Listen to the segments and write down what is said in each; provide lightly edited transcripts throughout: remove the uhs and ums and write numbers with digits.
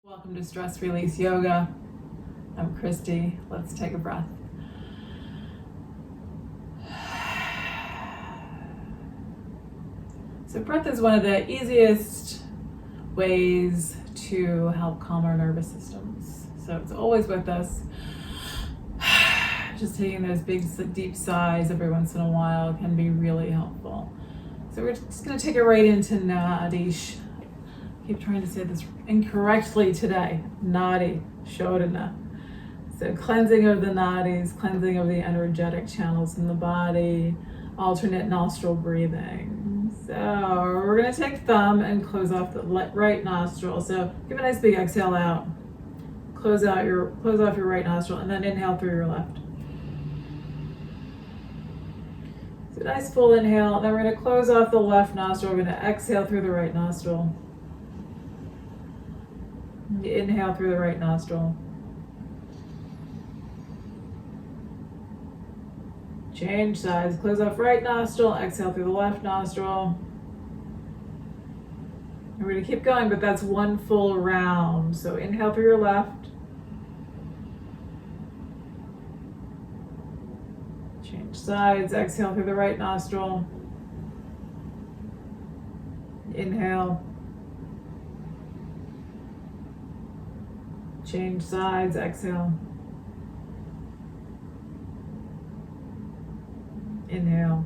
Welcome to Stress Release Yoga. I'm Christy. Let's take a breath. So breath is one of the easiest ways to help calm our nervous systems. So it's always with us. Just taking those big, deep sighs every once in a while can be really helpful. So we're just going to take it right into Nadi. Keep trying to say this incorrectly today. Nadi Shodhana. So cleansing of the nadis, cleansing of the energetic channels in the body, alternate nostril breathing. So we're going to take thumb and close off the right nostril. So give a nice big exhale out. Close off your right nostril and then inhale through your left. So nice full inhale. Then we're going to close off the left nostril. We're going to exhale through the right nostril. Inhale through the right nostril. Change sides. Close off right nostril. Exhale through the left nostril. And we're going to keep going, but that's one full round. So inhale through your left. Change sides. Exhale through the right nostril. Inhale. Change sides, exhale. Inhale.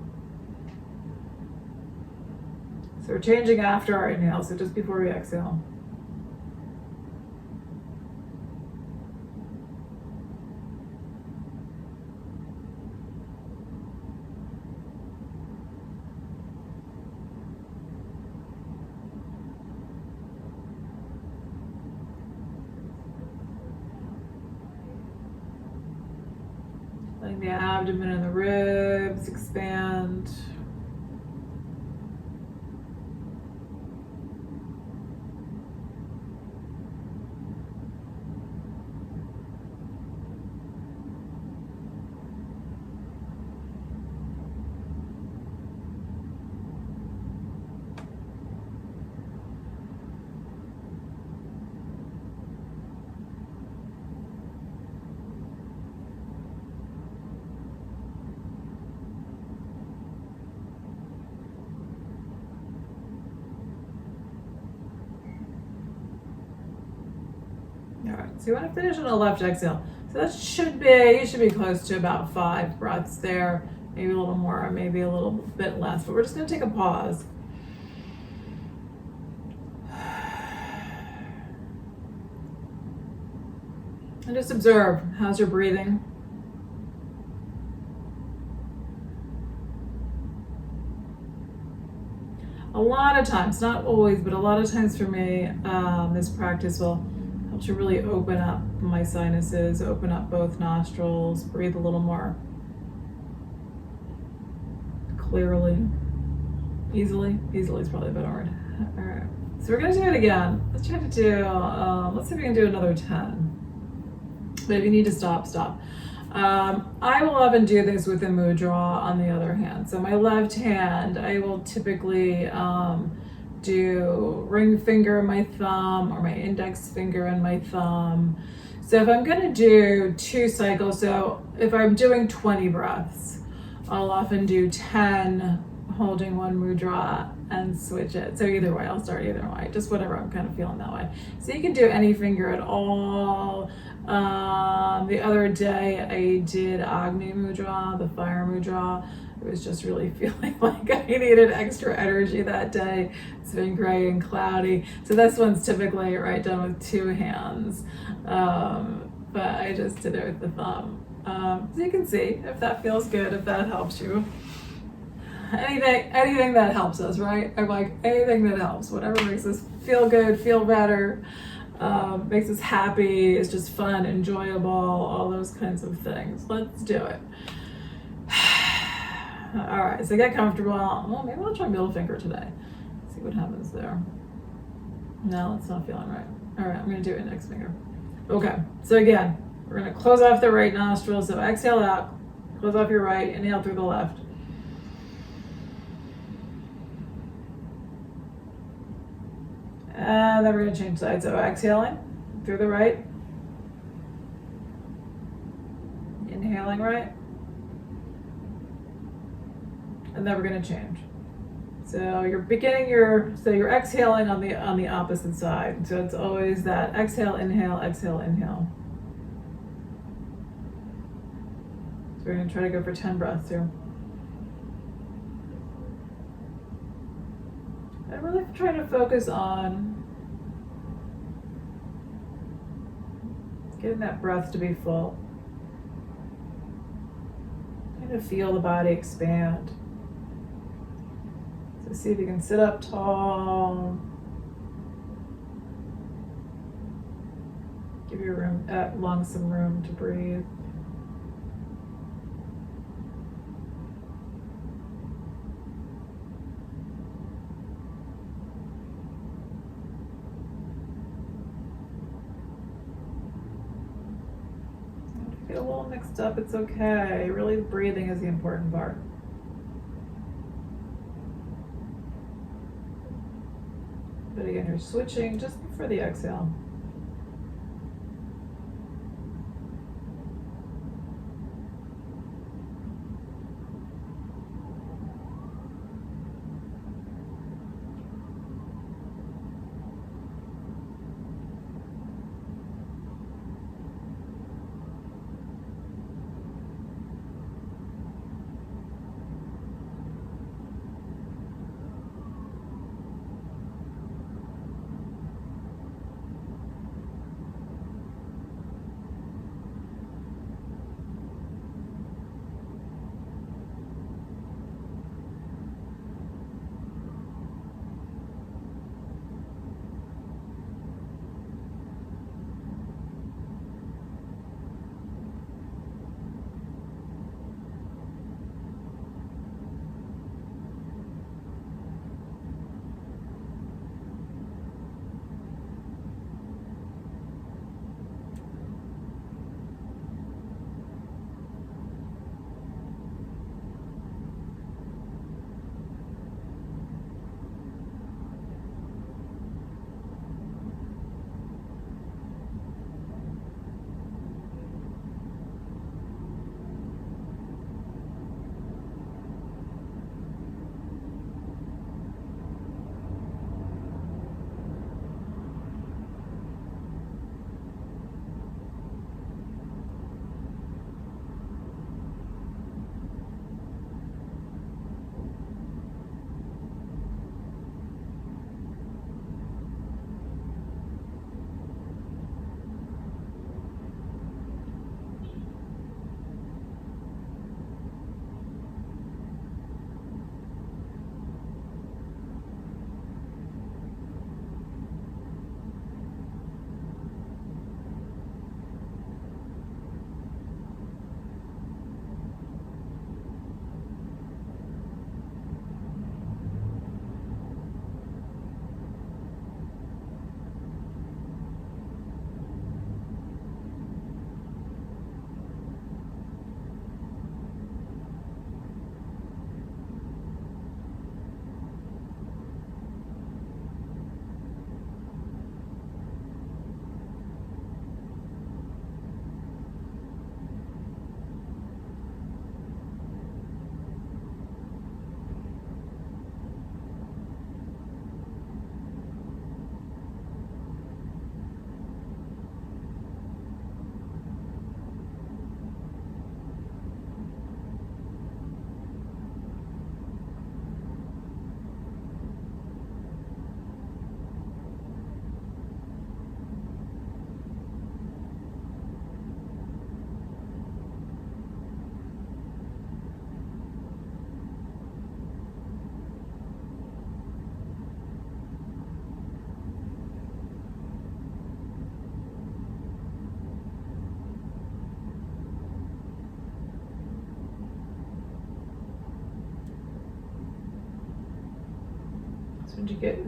So we're changing after our inhale, so just before we exhale. Letting the abdomen and the ribs expand. So you want to finish on a left exhale. So that you should be close to about 5 breaths there, maybe a little more, maybe a little bit less, but we're just going to take a pause. And just observe, how's your breathing? A lot of times, not always, but a lot of times for me, this practice will to really open up my sinuses, open up both nostrils, breathe a little more clearly, easily is probably a better word. All right, so we're gonna do it again. Let's try to do, let's see if we can do another 10. But if you need to stop, stop. I will often do this with a mudra on the other hand. So my left hand, I will typically, do ring finger and my thumb, or my index finger and my thumb. So if I'm gonna do 2 cycles, so if I'm doing 20 breaths, I'll often do 10 holding one mudra and switch it. So either way, I'll start either way, just whatever I'm kind of feeling that way. So you can do any finger at all. The other day I did Agni Mudra, the fire mudra. It was just really feeling like I needed extra energy that day. It's been gray and cloudy. So this one's typically done with 2 hands. But I just did it with the thumb. So you can see if that feels good, if that helps you. Anything that helps us, right? I'm like, anything that helps, whatever makes us feel good, feel better, makes us happy, is just fun, enjoyable, all those kinds of things. Let's do it. All right, so get comfortable. Well, maybe I'll try middle finger today. See what happens there. No, it's not feeling right. All right, I'm gonna do index finger. Okay, so again, we're gonna close off the right nostril. So exhale out, close off your right, inhale through the left. And then we're going to change sides. So exhaling, through the right. Inhaling right. And then we're going to change. So you're you're exhaling on the opposite side. So it's always that exhale, inhale, exhale, inhale. So we're going to try to go for 10 breaths here. I'm really trying to focus on getting that breath to be full. Kind of feel the body expand. So see if you can sit up tall. Give your lungs some room to breathe. Get a little mixed up, it's okay. Really, breathing is the important part. But again, you're switching just before the exhale.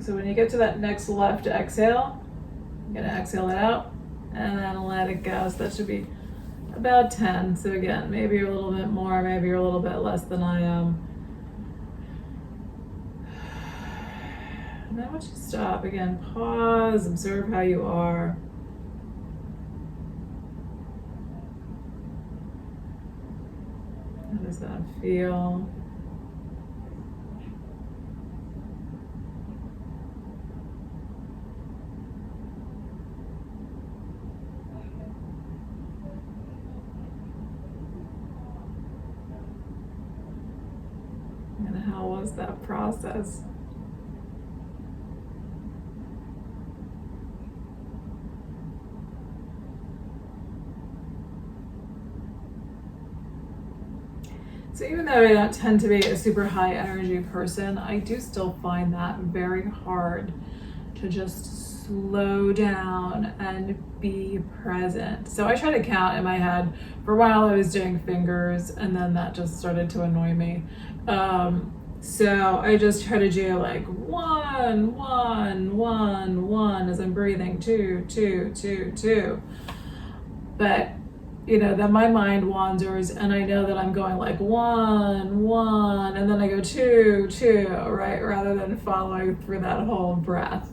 So when you get to that next left exhale, you're gonna exhale it out and then let it go. So that should be about 10. So again, maybe you're a little bit more, maybe you're a little bit less than I am. And then once you stop, again, pause, observe how you are. How does that feel? And how was that process? So even though I don't tend to be a super high energy person, I do still find that very hard to just slow down and be present. So I try to count in my head. For a while I was doing fingers, and then that just started to annoy me. So I just try to do like 1, 1, 1, 1 as I'm breathing, 2, 2, 2, 2. But then my mind wanders, and I know that I'm going like 1, 1, and then I go 2, 2, right? Rather than following through that whole breath.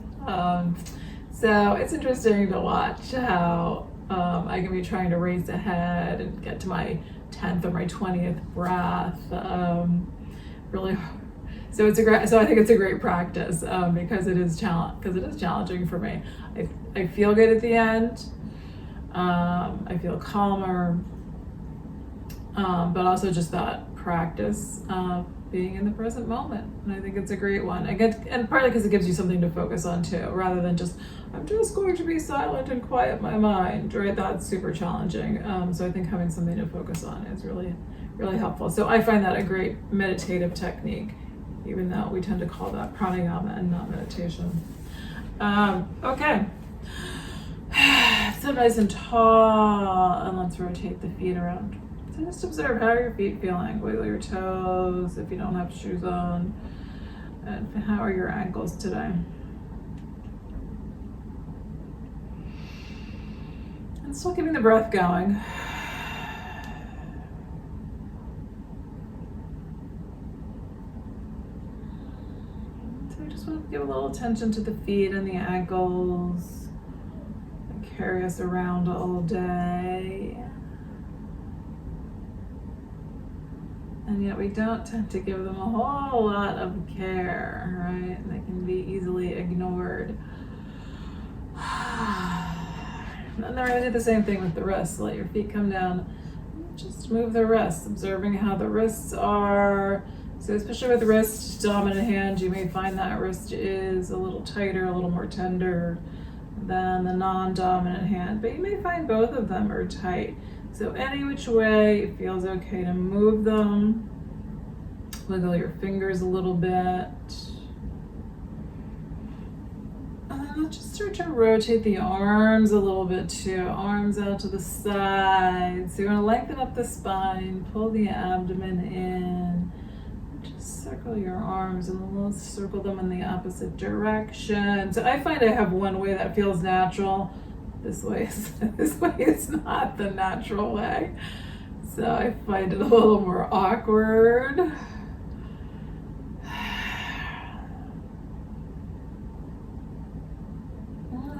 So it's interesting to watch how I can be trying to race ahead and get to my 10th or my 20th breath. Really, so I think it's a great practice because it is challenging for me. I feel good at the end. I feel calmer, but also just that practice of being in the present moment. And I think it's a great one. And partly because it gives you something to focus on too, rather than just, I'm just going to be silent and quiet my mind, right? That's super challenging. So I think having something to focus on is really, really helpful. So I find that a great meditative technique, even though we tend to call that pranayama and not meditation. Okay. Sit nice and tall, and let's rotate the feet around. So just observe how are your feet feeling. Wiggle your toes if you don't have shoes on. And how are your ankles today? And still keeping the breath going. So we just want to give a little attention to the feet and the ankles. Carry us around all day. And yet we don't tend to give them a whole lot of care, right? They can be easily ignored. And then we're going to do the same thing with the wrists. Let your feet come down. Just move the wrists, observing how the wrists are. So especially with the wrist dominant hand, you may find that wrist is a little tighter, a little more tender than the non-dominant hand, but you may find both of them are tight. So any which way it feels okay to move them. Wiggle your fingers a little bit. And then let's just start to rotate the arms a little bit too. Arms out to the side. So you want to lengthen up the spine, pull the abdomen in. Just circle your arms and let's circle them in the opposite direction. So I find I have one way that feels natural. This way is not the natural way. So I find it a little more awkward.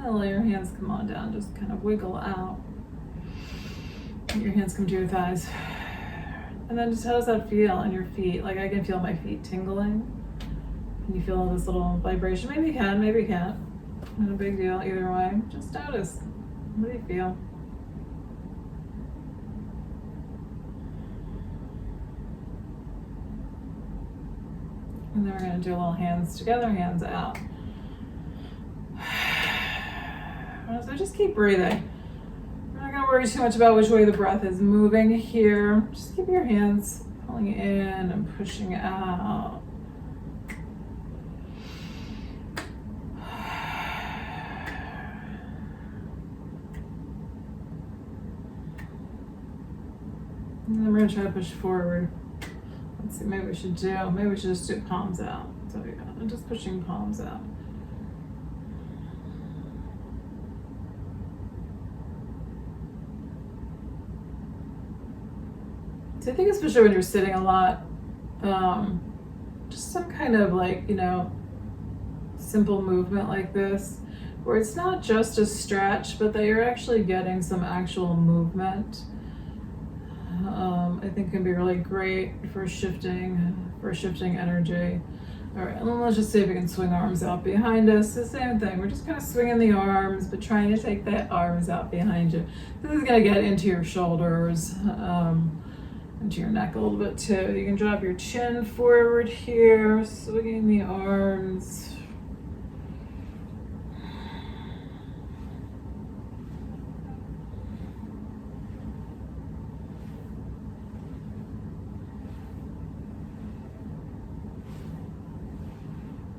Let your hands come on down, just kind of wiggle out. Let your hands come to your thighs. And then just how does that feel in your feet? Like I can feel my feet tingling. Can you feel this little vibration? Maybe you can, maybe you can't. Not a big deal either way. Just notice. What do you feel? And then we're going to do a little hands together, hands out. So just keep breathing. We're not going to worry too much about which way the breath is moving here. Just keep your hands pulling in and pushing out. And then we're going to try to push forward. Let's see, maybe we should just do palms out. So yeah, I'm just pushing palms out. So I think especially when you're sitting a lot, just some kind of simple movement like this, where it's not just a stretch, but that you're actually getting some actual movement. I think can be really great for shifting energy. All right, and then let's just see if we can swing arms out behind us. The same thing. We're just kind of swinging the arms, but trying to take the arms out behind you. This is going to get into your shoulders, into your neck a little bit too. You can drop your chin forward here, swinging the arms.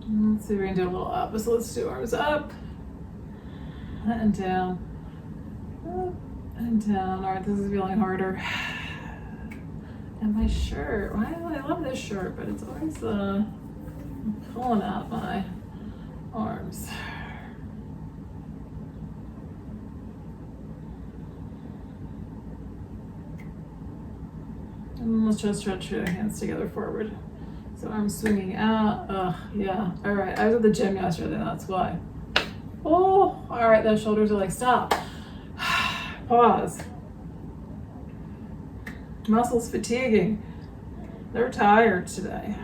Let's see if we can do a little up. So let's do arms up and down, up and down. All right, this is feeling harder. And my shirt, wow, I love this shirt, but it's always pulling out my arms. And let's just stretch your hands together forward. So arms swinging out. Yeah. All right. I was at the gym yesterday. That's why. Oh, all right. Those shoulders are like, stop. Pause. Muscles fatiguing. They're tired today.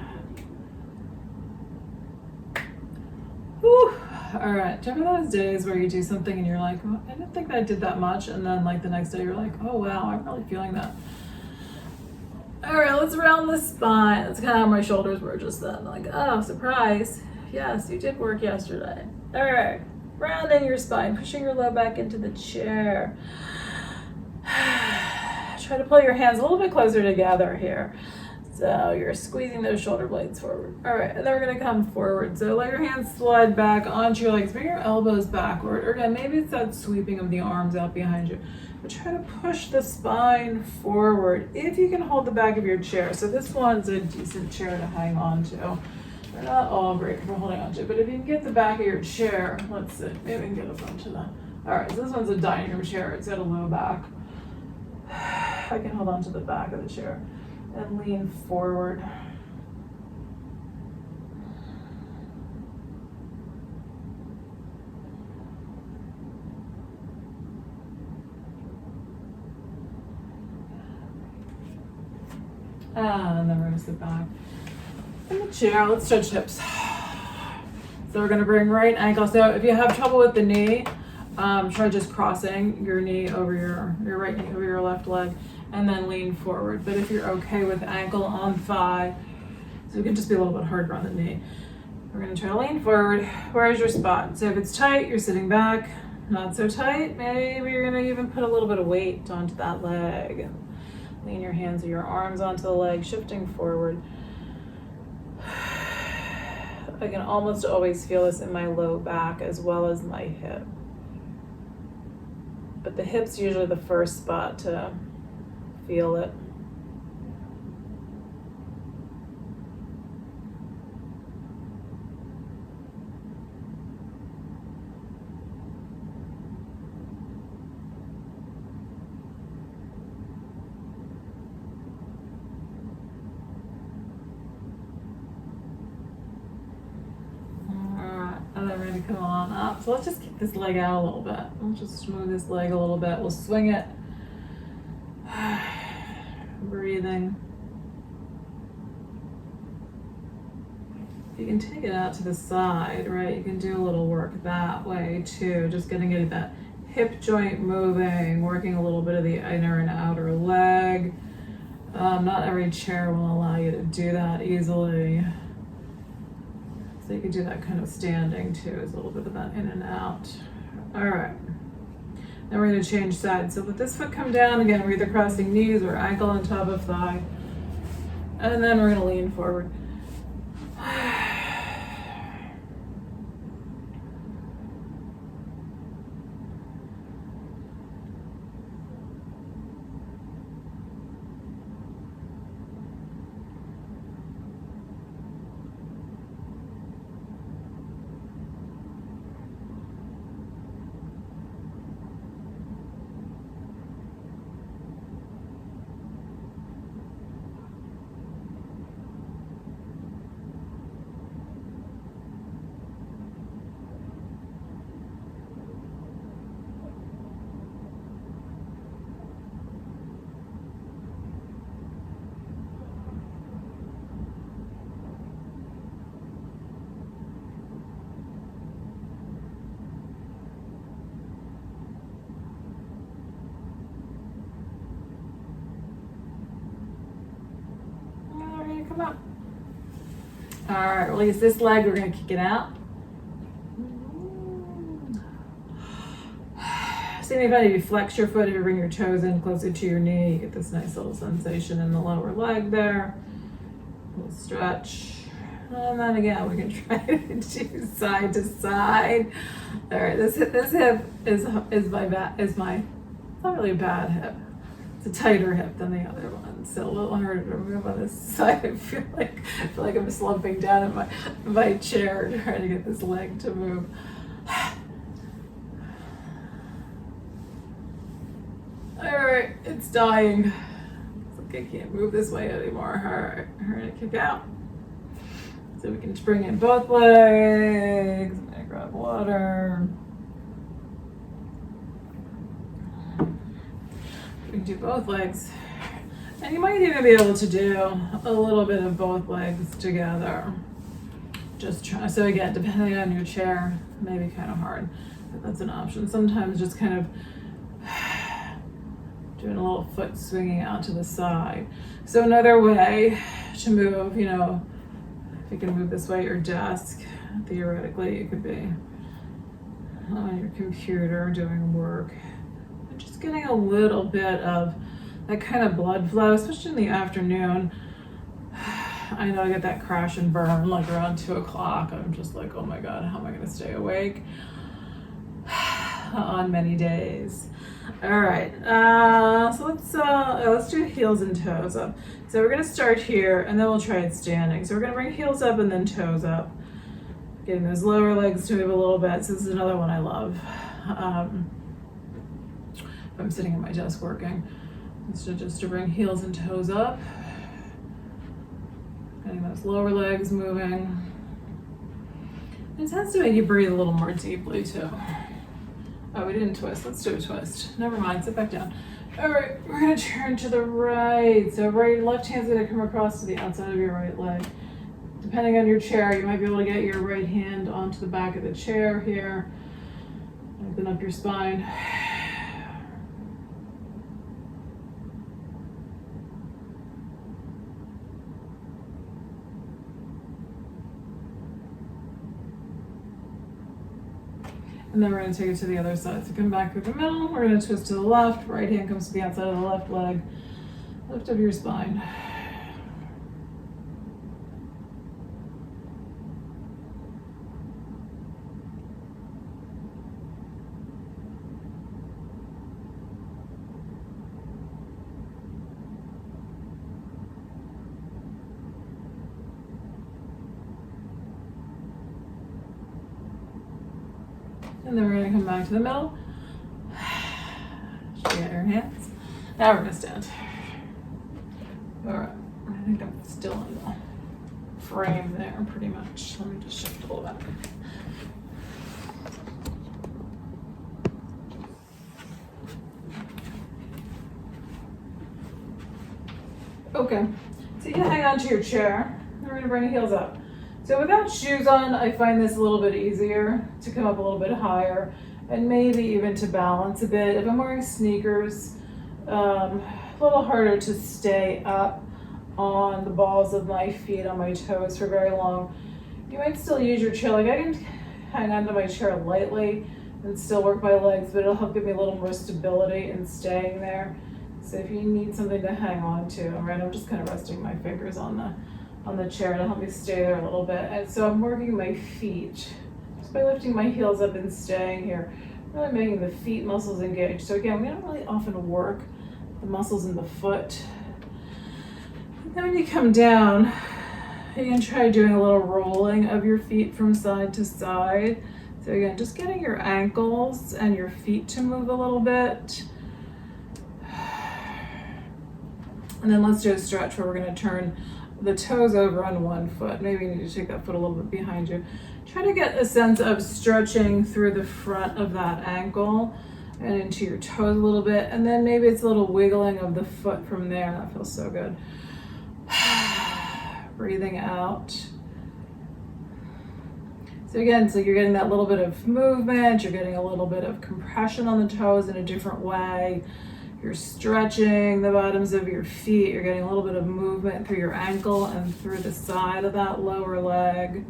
Whew. All right. Do you remember those days where you do something and you're like, oh, I didn't think I did that much, and then like the next day you're like, oh wow, I'm really feeling that. All right, let's round the spine. That's kind of how my shoulders were just then. Like, oh, surprise. Yes, you did work yesterday. All right, rounding your spine, pushing your low back into the chair. Try to pull your hands a little bit closer together here. So you're squeezing those shoulder blades forward. All right, and then we're gonna come forward. So let your hands slide back onto your legs. Bring your elbows backward. Or again, maybe it's that sweeping of the arms out behind you. But try to push the spine forward if you can hold the back of your chair. So this one's a decent chair to hang on to. They're not all great for holding on to, but if you can get the back of your chair, let's see, maybe we can get up onto that. All right, so this one's a dining room chair. It's got a low back. I can hold on to the back of the chair and lean forward. And then we're gonna sit back in the chair. Let's stretch hips. So we're gonna bring right ankle. So if you have trouble with the knee, try just crossing your knee over your right knee over your left leg, and then lean forward. But if you're okay with ankle on thigh, so it can just be a little bit harder on the knee. We're gonna try to lean forward. Where's your spot? So if it's tight, you're sitting back. Not so tight, maybe you're gonna even put a little bit of weight onto that leg. Lean your hands or your arms onto the leg, shifting forward. I can almost always feel this in my low back as well as my hip. But the hip's usually the first spot to feel it. Come on up. So let's just kick this leg out a little bit. We'll just move this leg a little bit. We'll swing it. Breathing. You can take it out to the side, right? You can do a little work that way too. Just getting that hip joint moving, working a little bit of the inner and outer leg. Not every chair will allow you to do that easily. So you can do that kind of standing too, is a little bit of that in and out. All right. Then we're going to change sides. So let this foot come down again. We're either crossing knees or ankle on top of thigh. And then we're going to lean forward. All right, release this leg. We're gonna kick it out. See if you flex your foot, if you bring your toes in closer to your knee, you get this nice little sensation in the lower leg there. A little stretch. And then again, we can try to do side to side. All right, this hip is my not really a bad hip. It's a tighter hip than the other one, so a little harder to move on this side. I feel like I'm slumping down in my chair trying to get this leg to move. All right, it's dying. It's like I can't move this way anymore. All right, we're gonna kick out. So we can bring in both legs. I'm gonna grab water. We can do both legs. And you might even be able to do a little bit of both legs together. Just try. So again, depending on your chair, maybe kind of hard, but that's an option. Sometimes just kind of doing a little foot swinging out to the side. So another way to move, you know, if you can move this way at your desk, theoretically you could be on your computer doing work. Just getting a little bit of that kind of blood flow, especially in the afternoon. I know I get that crash and burn like around 2 o'clock. I'm just like, oh my God, how am I gonna stay awake on many days? All right, so let's do heels and toes up. So we're gonna start here and then we'll try it standing. So we're gonna bring heels up and then toes up. Getting those lower legs to move a little bit. So this is another one I love. If I'm sitting at my desk working. So just to bring heels and toes up. Getting those lower legs moving. It tends to make you breathe a little more deeply too. Oh, we didn't twist. Let's do a twist. Never mind, sit back down. All right, we're gonna turn to the right. So left hand's gonna come across to the outside of your right leg. Depending on your chair, you might be able to get your right hand onto the back of the chair here. Open up your spine. And then we're going to take it to the other side. So come back through the middle. We're going to twist to the left. Right hand comes to the outside of the left leg. Lift up your spine. And then we're going to come back to the middle. Straighten out your hands. Now we're going to stand. All right. I think I'm still in the frame there pretty much. Let me just shift a little bit. Okay. So you hang on to your chair. We're going to bring the heels up. So without shoes on, I find this a little bit easier to come up a little bit higher and maybe even to balance a bit. If I'm wearing sneakers, a little harder to stay up on the balls of my feet, on my toes for very long. You might still use your chair. Like I can hang onto my chair lightly and still work my legs, but it'll help give me a little more stability in staying there. So if you need something to hang on to, right, I'm just kind of resting my fingers on the chair to help me stay there a little bit. And so I'm working my feet just by lifting my heels up and staying here, really making the feet muscles engage. So again, we don't really often work the muscles in the foot. And then when you come down, you can try doing a little rolling of your feet from side to side. So again, just getting your ankles and your feet to move a little bit. And then let's do a stretch where we're going to turn the toes over on one foot. Maybe you need to take that foot a little bit behind you. Try to get a sense of stretching through the front of that ankle and into your toes a little bit. And then maybe it's a little wiggling of the foot from there. That feels so good. Breathing out. So again, so you're getting that little bit of movement. You're getting a little bit of compression on the toes in a different way. You're stretching the bottoms of your feet. You're getting a little bit of movement through your ankle and through the side of that lower leg.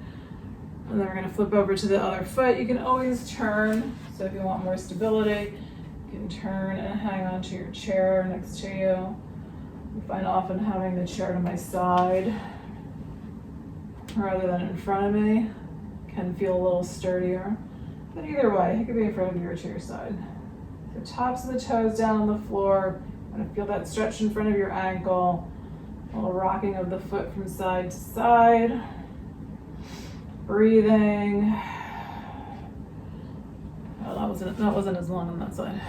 And then we're gonna flip over to the other foot. You can always turn. So if you want more stability, you can turn and hang onto your chair next to you. I find often having the chair to my side rather than in front of me can feel a little sturdier. But either way, it could be in front of you or to your side. So tops of the toes down on the floor. You're gonna feel that stretch in front of your ankle. A little rocking of the foot from side to side. Breathing. Oh, that wasn't as long on that side.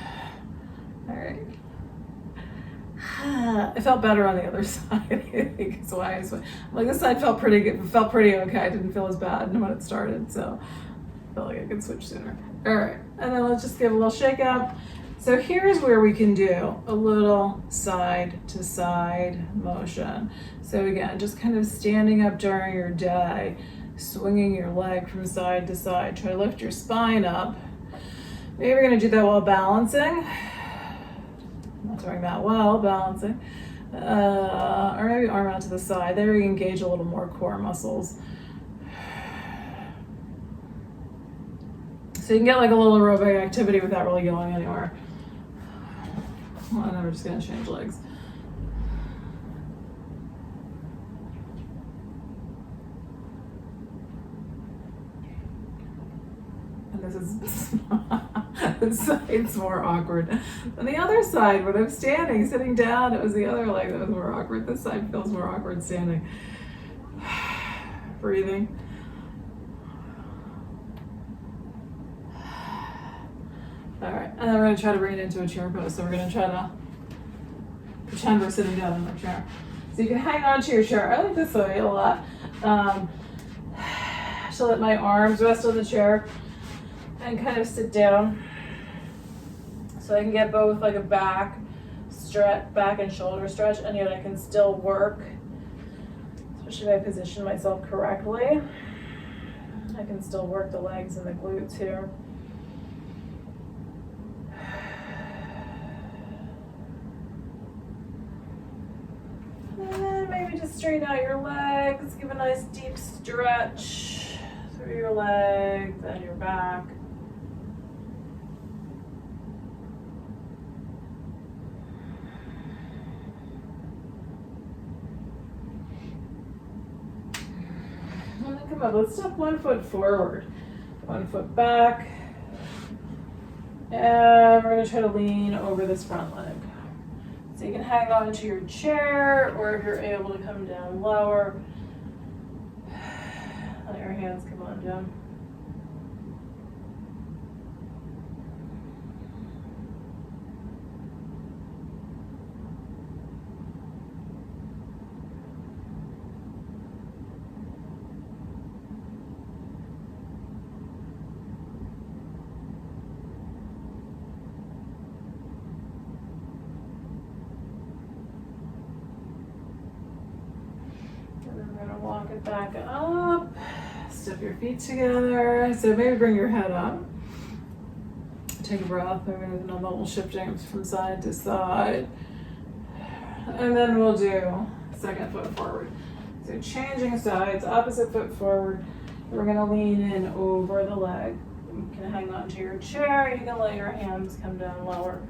All right. It felt better on the other side. I think is why like this side felt pretty good. Felt pretty okay. I didn't feel as bad when it started, so I felt like I could switch sooner. All right, and then let's just give a little shake out. So here's where we can do a little side to side motion. So again, just kind of standing up during your day, swinging your leg from side to side. Try to lift your spine up. Maybe we're gonna do that while balancing. Not doing that well, balancing. Or maybe arm out to the side. There we engage a little more core muscles. So you can get like a little aerobic activity without really going anywhere. Well, and then we're just gonna change legs. And this is this side's more awkward than the other side. When I'm standing, sitting down, it was the other leg that was more awkward. This side feels more awkward standing. Breathing. All right, and then we're gonna try to bring it into a chair pose. So we're gonna try to pretend we're sitting down in our chair. So you can hang on to your chair. I like this way a lot. So let my arms rest on the chair and kind of sit down. So I can get both like a back and shoulder stretch, and yet I can still work, especially if I position myself correctly. I can still work the legs and the glutes here. And then maybe just straighten out your legs, give a nice deep stretch through your legs and your back. And then come up, let's step 1 foot forward, 1 foot back. And we're gonna try to lean over this front leg. So you can hang on to your chair, or if you're able to come down lower, let your hands come on down. Walk it back up, step your feet together. So maybe bring your head up. Take a breath. We're going to do another little shifting from side to side. And then we'll do second foot forward. So changing sides, opposite foot forward. We're going to lean in over the leg. You can hang on to your chair. You can let your hands come down lower.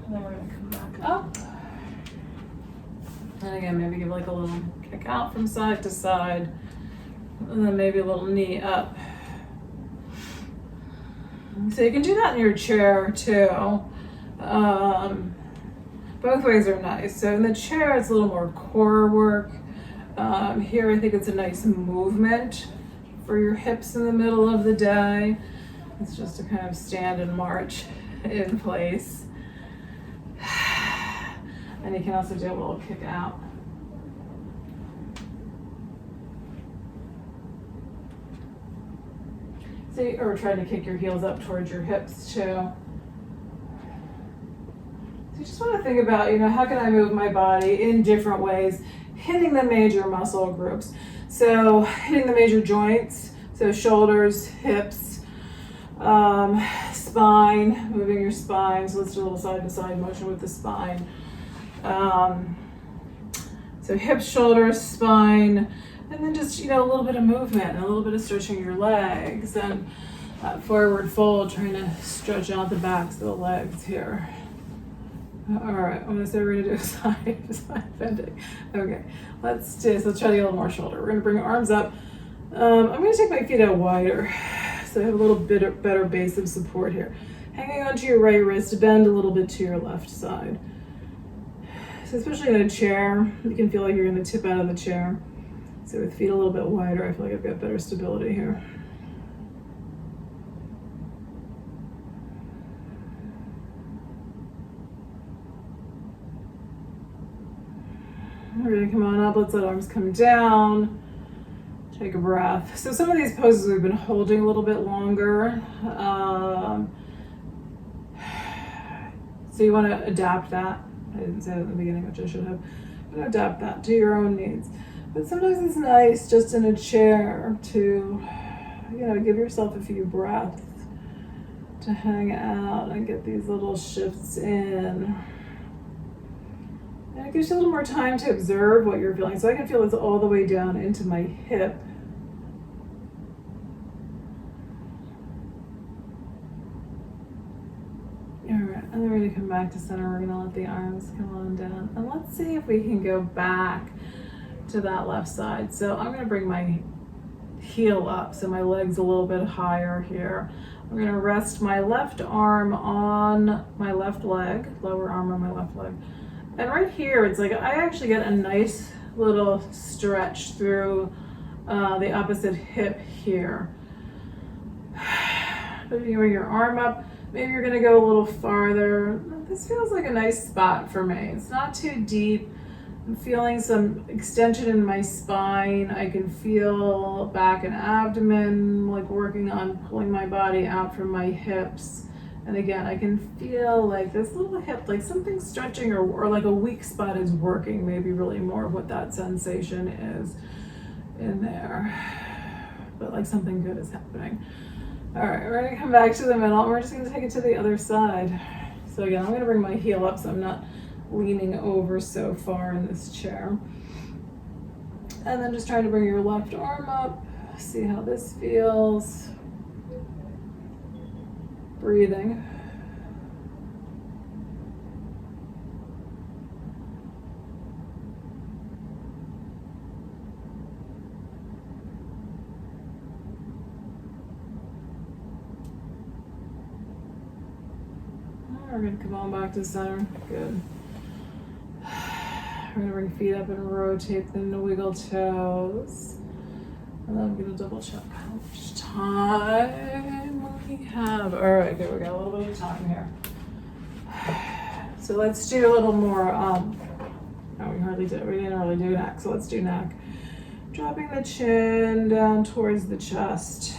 And then we're going to come back up. And again, maybe give like a little kick out from side to side. And then maybe a little knee up. So you can do that in your chair too. Both ways are nice. So in the chair, it's a little more core work. Here, I think it's a nice movement for your hips in the middle of the day. It's just to kind of stand and march in place. And you can also do a little kick out. So, or try to kick your heels up towards your hips too. So you just want to think about, how can I move my body in different ways, hitting the major muscle groups. So hitting the major joints, so shoulders, hips, spine, moving your spine. So let's do a little side-to-side motion with the spine. So hips, shoulders, spine, and then just, a little bit of movement and a little bit of stretching your legs and forward fold, trying to stretch out the backs of the legs here. All right, I'm gonna say we're gonna do side bending. Okay, let's try to get a little more shoulder. We're gonna bring our arms up. I'm gonna take my feet out wider, so I have a little bit better base of support here. Hanging onto your right wrist, bend a little bit to your left side. So especially in a chair, you can feel like you're gonna tip out of the chair. So with feet a little bit wider, I feel like I've got better stability here. We're gonna come on up, let's let arms come down. Take a breath. So some of these poses we've been holding a little bit longer. So you wanna adapt that. I didn't say that in the beginning, which I should have. But adapt that to your own needs. But sometimes it's nice just in a chair to, give yourself a few breaths to hang out and get these little shifts in. And it gives you a little more time to observe what you're feeling. So I can feel this all the way down into my hip. All right, and then we're gonna come back to center. We're gonna let the arms come on down. And let's see if we can go back to that left side. So I'm gonna bring my heel up, so my leg's a little bit higher here. I'm gonna rest my left arm on my left leg, lower arm on my left leg. And right here, it's like I actually get a nice little stretch through the opposite hip here. But if you bring your arm up, maybe you're gonna go a little farther. This feels like a nice spot for me. It's not too deep. I'm feeling some extension in my spine. I can feel back and abdomen, like working on pulling my body out from my hips. And again, I can feel like this little hip, like something stretching or like a weak spot is working, maybe really more of what that sensation is in there. But like something good is happening. All right, we're gonna come back to the middle and we're just gonna take it to the other side. So again, I'm gonna bring my heel up so I'm not leaning over so far in this chair. And then just trying to bring your left arm up, see how this feels. Breathing. We're gonna come on back to center. Good. We're gonna bring feet up and rotate them to wiggle toes. And then I'm gonna double check how much time we have. All right, good, we got a little bit of time here. So let's do a little more, we didn't really do neck, so let's do neck. Dropping the chin down towards the chest.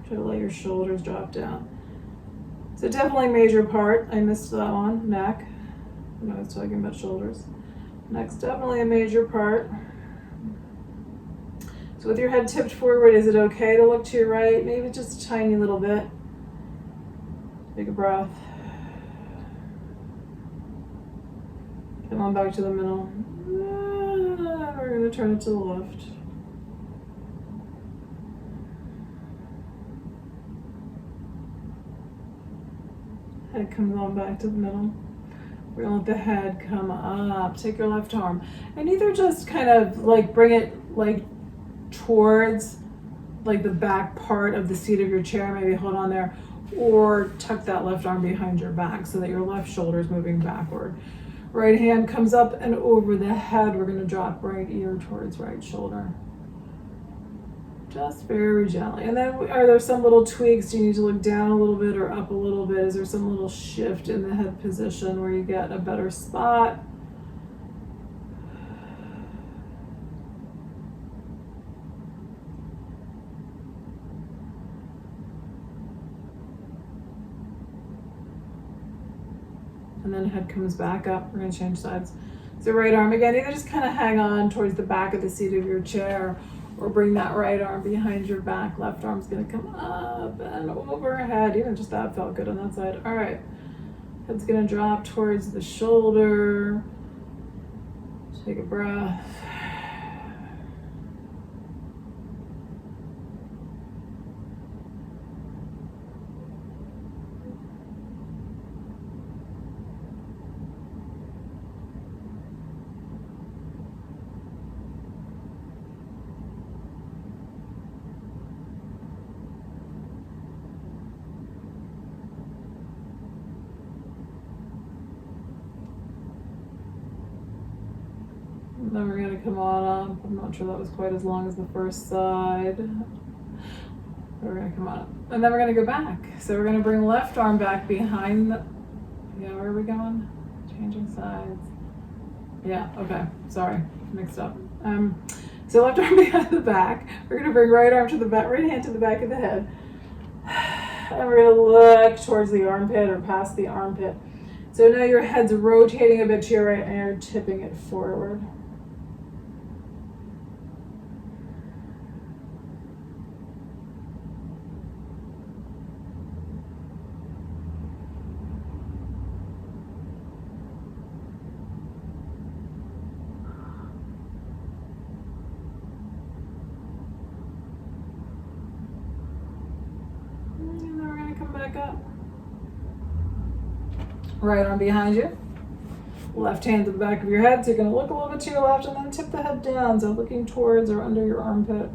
Try to let your shoulders drop down. So definitely major part, I missed that one, neck. I was talking about shoulders. Neck's definitely a major part. So with your head tipped forward, is it okay to look to your right? Maybe just a tiny little bit. Take a breath. Come on back to the middle. We're gonna turn it to the left. Head comes on back to the middle. We're gonna let the head come up. Take your left arm and either just kind of like bring it like towards like the back part of the seat of your chair, maybe hold on there, or tuck that left arm behind your back so that your left shoulder is moving backward. Right hand comes up and over the head. We're going to drop right ear towards right shoulder. Just very gently. And then are there some little tweaks? Do you need to look down a little bit or up a little bit? Is there some little shift in the head position where you get a better spot? And then head comes back up. We're going to change sides. So right arm again, either just kind of hang on towards the back of the seat of your chair or bring that right arm behind your back. Left arm's going to come up and overhead. Even just that felt good on that side. All right. Head's going to drop towards the shoulder. Take a breath. And then we're going to come on up. I'm not sure that was quite as long as the first side. We're going to come on up. And then we're going to go back. So we're going to bring left arm back behind the... Yeah, where are we going? Changing sides. Yeah, okay. Sorry, mixed up. So left arm behind the back. We're going to bring right arm to the back, right hand to the back of the head. And we're going to look towards the armpit or past the armpit. So now your head's rotating a bit to your right and you're tipping it forward. Back up. Right arm behind you. Left hand to the back of your head. So you're going to look a little bit to your left and then tip the head down. So looking towards or under your armpit.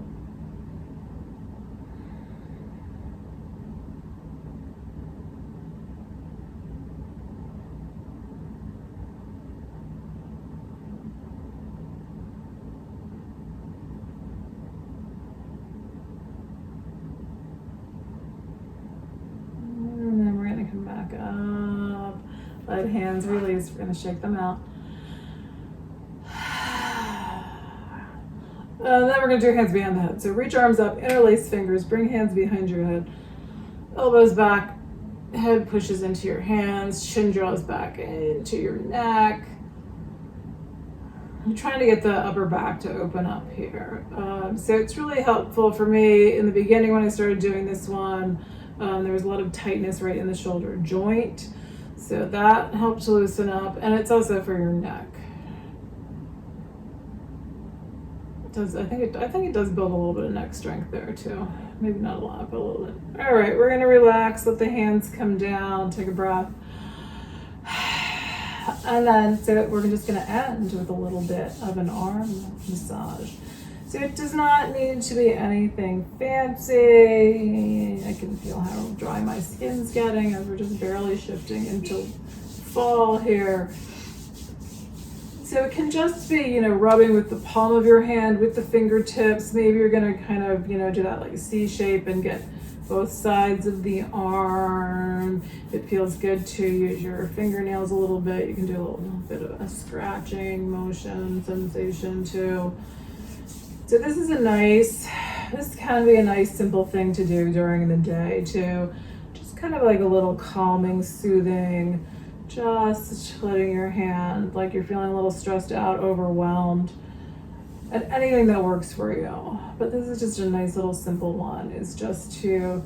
Back up. Let hands release. We're going to shake them out. And then we're going to do hands behind the head. So reach arms up, interlace fingers, bring hands behind your head. Elbows back, head pushes into your hands, chin draws back into your neck. I'm trying to get the upper back to open up here. So it's really helpful for me in the beginning when I started doing this one. There was a lot of tightness right in the shoulder joint, so that helped to loosen up, and it's also for your neck. I think it does build a little bit of neck strength there too. Maybe not a lot, but a little bit. All right, we're gonna relax, let the hands come down, take a breath. And then, so we're just gonna end with a little bit of an arm massage. So it does not need to be anything fancy. I can feel how dry my skin's getting as we're just barely shifting into fall here. So it can just be, rubbing with the palm of your hand, with the fingertips. Maybe you're gonna kind of, do that like C shape and get both sides of the arm. If it feels good to use your fingernails a little bit, you can do a little bit of a scratching motion sensation too. So this can be a nice simple thing to do during the day too. Just kind of like a little calming, soothing, just letting your hand, like you're feeling a little stressed out, overwhelmed, and anything that works for you. But this is just a nice little simple one, is just to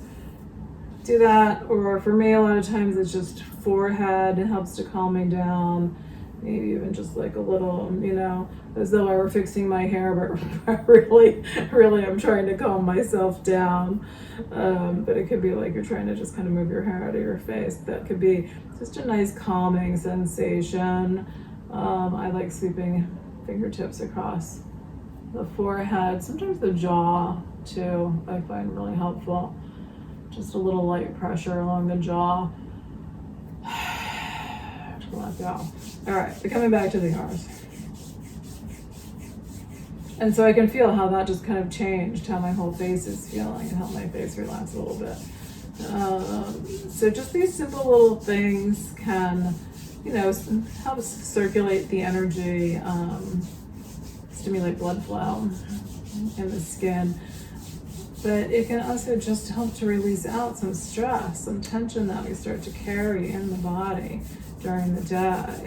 do that. Or for me, a lot of times it's just forehead. It helps to calm me down. Maybe even just like a little, as though I were fixing my hair, but really I'm trying to calm myself down. But it could be like you're trying to just kind of move your hair out of your face. That could be just a nice calming sensation. I like sweeping fingertips across the forehead, sometimes the jaw too, I find really helpful. Just a little light pressure along the jaw. Let go. All right, so coming back to the arms. And so I can feel how that just kind of changed how my whole face is feeling and help my face relax a little bit. So just these simple little things can, help circulate the energy, stimulate blood flow in the skin. But it can also just help to release out some stress, some tension that we start to carry in the body during the day.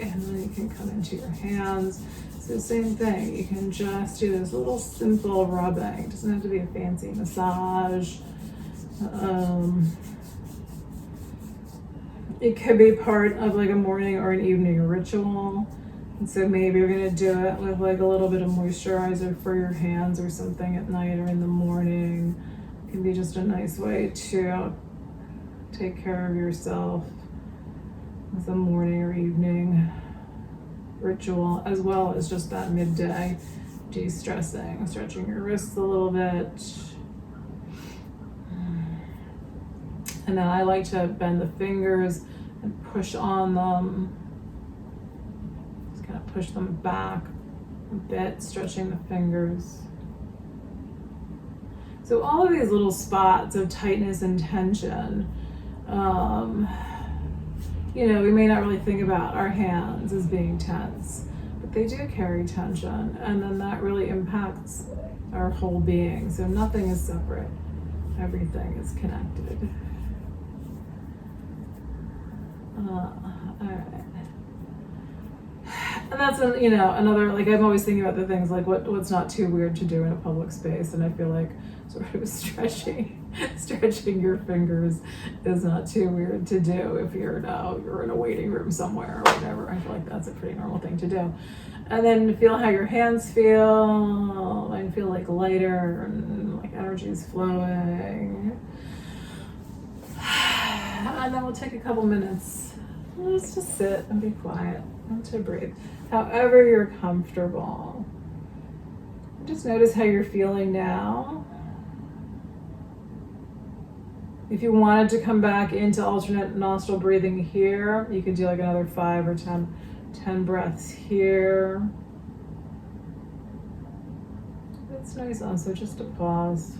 And then you can come into your hands. So same thing, you can just do this little simple rubbing. It doesn't have to be a fancy massage. It could be part of like a morning or an evening ritual. And so maybe you're gonna do it with like a little bit of moisturizer for your hands or something at night or in the morning. It can be just a nice way to take care of yourself with a morning or evening ritual, as well as just that midday de-stressing, stretching your wrists a little bit. And then I like to bend the fingers and push on them. Just kind of push them back a bit, stretching the fingers. So all of these little spots of tightness and tension, we may not really think about our hands as being tense, but they do carry tension, and then that really impacts our whole being. So nothing is separate. Everything is connected. All right. And that's another, like, I'm always thinking about the things like what's not too weird to do in a public space, and I feel like sort of stretching your fingers is not too weird to do if you're in a waiting room somewhere or whatever. I feel like that's a pretty normal thing to do. And then feel how your hands feel, and feel like lighter and like energy is flowing. And then we'll take a couple minutes. Let's just sit and be quiet and to breathe. However you're comfortable. Just notice how you're feeling now. If you wanted to come back into alternate nostril breathing here, you could do like another 5 or 10 breaths here. It's nice also just to pause.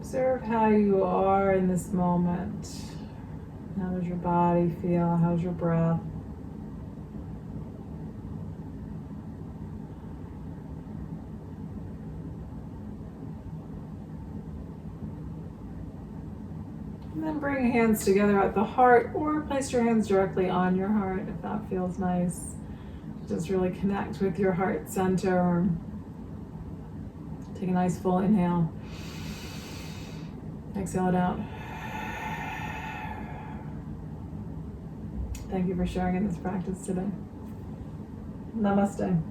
Observe how you are in this moment. How does your body feel? How's your breath? And then bring your hands together at the heart, or place your hands directly on your heart if that feels nice. Just really connect with your heart center. Take a nice full inhale. Exhale it out. Thank you for sharing in this practice today. Namaste.